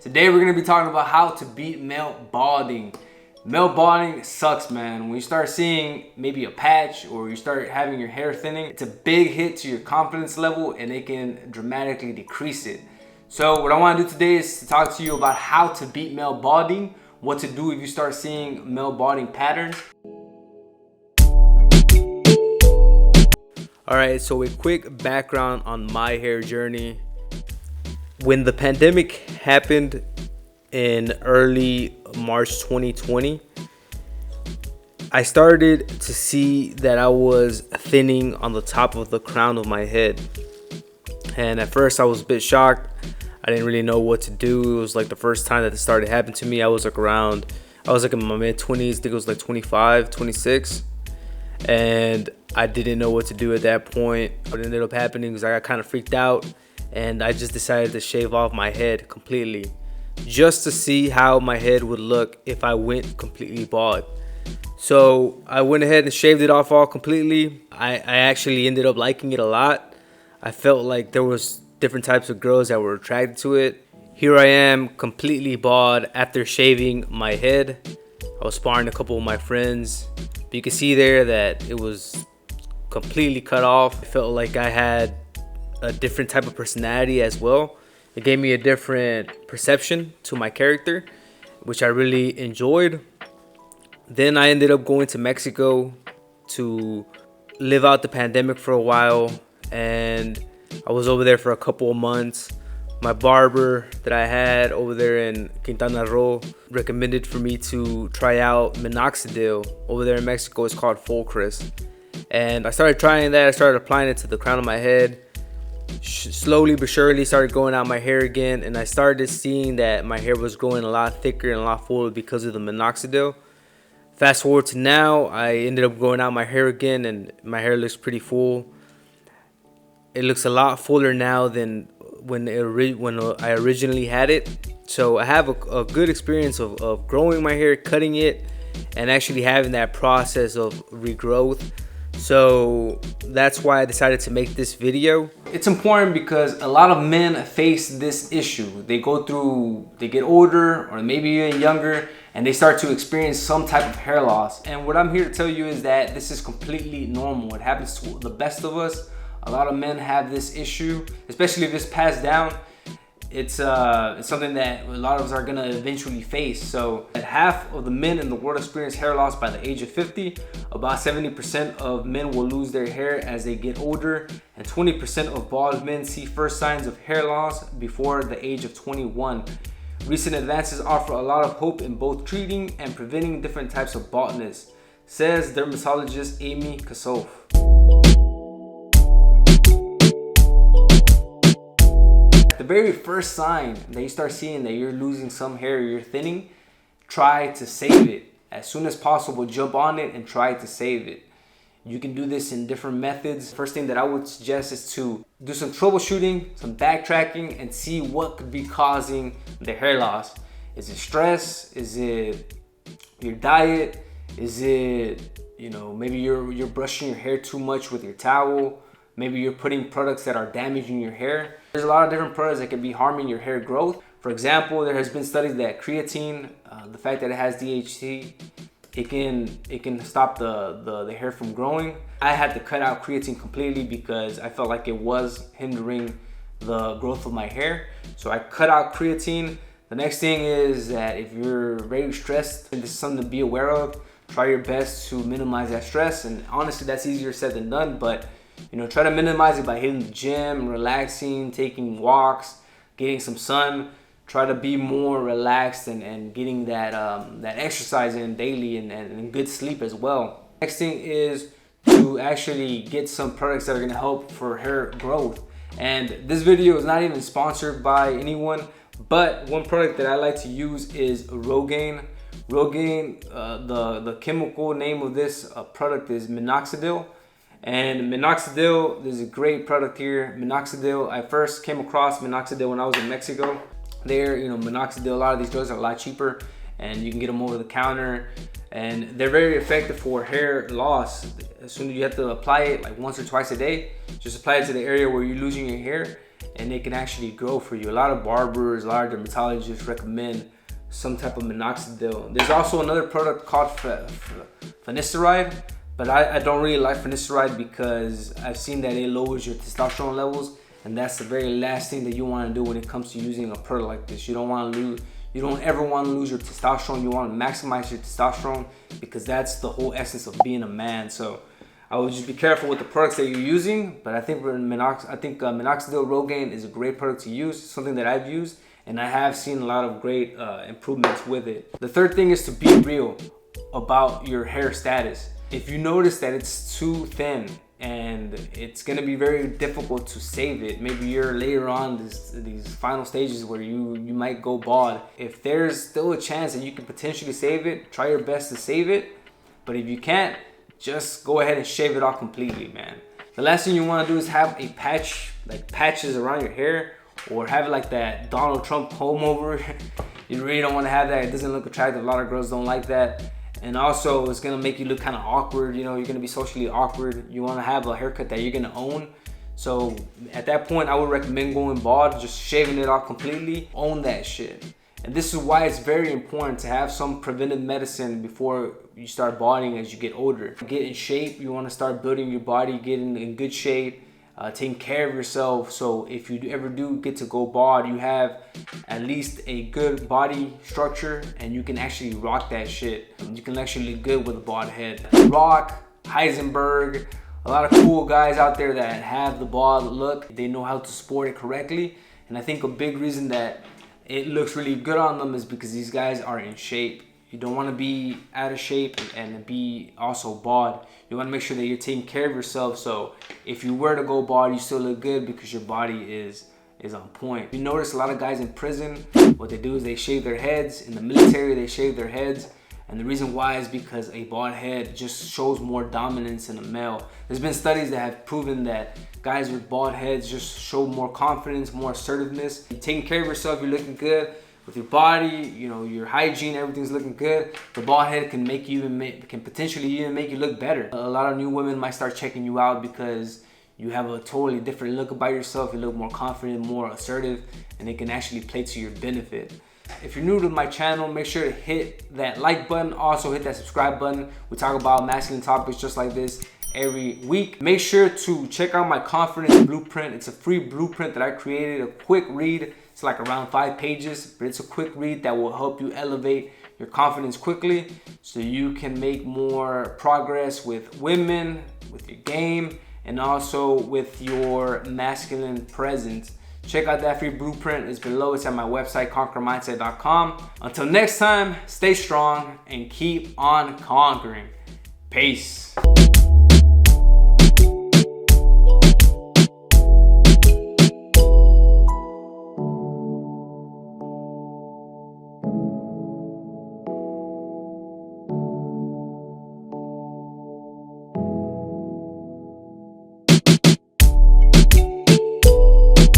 Today we're gonna be talking about how to beat male balding. Male balding sucks, man. When you start seeing maybe a patch or you start having your hair thinning, it's a big hit to your confidence level and it can dramatically decrease it. So what I want to do today is to talk to you about how to beat male balding, what to do if you start seeing male balding patterns. Alright, so a quick background on my hair journey. When the pandemic happened in early March 2020, I started to see that I was thinning on the top of the crown of my head. And at first I was a bit shocked. I didn't really know what to do. It was like the first time that this started happening to me. I was like in my mid 20s, I think it was like 25, 26. And I didn't know what to do at that point. What ended up happening was I got kind of freaked out and I just decided to shave off my head completely, just to see how my head would look if I went completely bald. So I went ahead and shaved it off all completely. I actually ended up liking it a lot. I felt like there was different types of girls that were attracted to it. Here I am completely bald after shaving my head. I was sparring a couple of my friends. But you can see there that it was completely cut off. I felt like I had a different type of personality as well. It gave me a different perception to my character, which I really enjoyed. Then I ended up going to Mexico to live out the pandemic for a while, and I was over there for a couple of months. My barber that I had over there in Quintana Roo recommended for me to try out minoxidil. Over there in Mexico, it's called Fulcris. And I started trying that. I started applying it to the crown of my head. Slowly but surely started growing out my hair again, and I started seeing that my hair was growing a lot thicker and a lot fuller because of the minoxidil. Fast forward to now, I ended up growing out my hair again, and my hair looks pretty full. It looks a lot fuller now than when I originally had it. So I have a good experience of growing my hair, cutting it, and actually having that process of regrowth. So that's why I decided to make this video. It's important because a lot of men face this issue. They get older or maybe even younger, and they start to experience some type of hair loss. And what I'm here to tell you is that this is completely normal. It happens to the best of us. A lot of men have this issue, especially if it's passed down. It's something that a lot of us are gonna eventually face. So half of the men in the world experience hair loss by the age of 50. About 70% of men will lose their hair as they get older, and 20% of bald men see first signs of hair loss before the age of 21. Recent advances offer a lot of hope in both treating and preventing different types of baldness, says dermatologist Amy Kasof. The very first sign that you start seeing that you're losing some hair, you're thinning, try to save it. As soon as possible, jump on it and try to save it. You can do this in different methods. First thing that I would suggest is to do some troubleshooting, some backtracking, and see what could be causing the hair loss. Is it stress? Is it your diet? Is it, maybe you're brushing your hair too much with your towel? Maybe you're putting products that are damaging your hair. There's a lot of different products that can be harming your hair growth. For example, there has been studies that creatine, the fact that it has DHT, it can stop the hair from growing. I had to cut out creatine completely because I felt like it was hindering the growth of my hair. So I cut out creatine. The next thing is that if you're very stressed, and this is something to be aware of, try your best to minimize that stress. And honestly, that's easier said than done, but try to minimize it by hitting the gym, relaxing, taking walks, getting some sun. Try to be more relaxed and getting that exercise in daily and good sleep as well. Next thing is to actually get some products that are gonna help for hair growth. And this video is not even sponsored by anyone, but one product that I like to use is Rogaine. Rogaine, the chemical name of this product is minoxidil. And minoxidil, there's a great product here. Minoxidil, I first came across minoxidil when I was in Mexico. There, minoxidil, a lot of these drugs are a lot cheaper and you can get them over the counter, and they're very effective for hair loss. As soon as you have to apply it like once or twice a day, just apply it to the area where you're losing your hair and it can actually grow for you. A lot of barbers, a lot of dermatologists recommend some type of minoxidil. There's also another product called finasteride, but I don't really like finasteride because I've seen that it lowers your testosterone levels, and that's the very last thing that you want to do when it comes to using a product like this. You don't ever want to lose your testosterone. You want to maximize your testosterone because that's the whole essence of being a man. So I would just be careful with the products that you're using. But I think minoxidil Rogaine is a great product to use, something that I've used, and I have seen a lot of great improvements with it. The third thing is to be real about your hair status. If you notice that it's too thin and it's gonna be very difficult to save it, maybe you're later on these final stages where you might go bald. If there's still a chance that you can potentially save it, try your best to save it. But if you can't, just go ahead and shave it off completely, man. The last thing you want to do is have a patch, like patches around your hair, or have it like that Donald Trump comb over. You really don't want to have that. It doesn't look attractive. A lot of girls don't like that. And also, it's gonna make you look kind of awkward. You know, you're gonna be socially awkward. You want to have a haircut that you're gonna own. So at that point, I would recommend going bald, just shaving it off completely. Own that shit. And this is why it's very important to have some preventive medicine before you start balding as you get older. Get in shape. You want to start building your body, getting in good shape, taking care of yourself. So if you ever do get to go bald, you have at least a good body structure and you can actually rock that shit. You can actually look good with a bald head. Rock, Heisenberg, a lot of cool guys out there that have the bald look. They know how to sport it correctly. And I think a big reason that it looks really good on them is because these guys are in shape. You don't want to be out of shape and be also bald. You want to make sure that you're taking care of yourself. So if you were to go bald, you still look good because your body is on point. You notice a lot of guys in prison, what they do is they shave their heads. In the military, they shave their heads. And the reason why is because a bald head just shows more dominance in a male. There's been studies that have proven that guys with bald heads just show more confidence, more assertiveness. You're taking care of yourself, you're looking good with your body, you know, your hygiene, everything's looking good. The bald head can potentially even make you look better. A lot of new women might start checking you out because you have a totally different look about yourself. You look more confident, more assertive, and it can actually play to your benefit. If you're new to my channel, make sure to hit that like button. Also hit that subscribe button. We talk about masculine topics just like this every week. Make sure to check out my confidence blueprint. It's a free blueprint that I created, a quick read. It's like around 5 pages, but it's a quick read that will help you elevate your confidence quickly so you can make more progress with women, with your game, and also with your masculine presence. Check out that free blueprint. It's below. It's at my website, conquermindset.com. Until next time, stay strong and keep on conquering. Peace.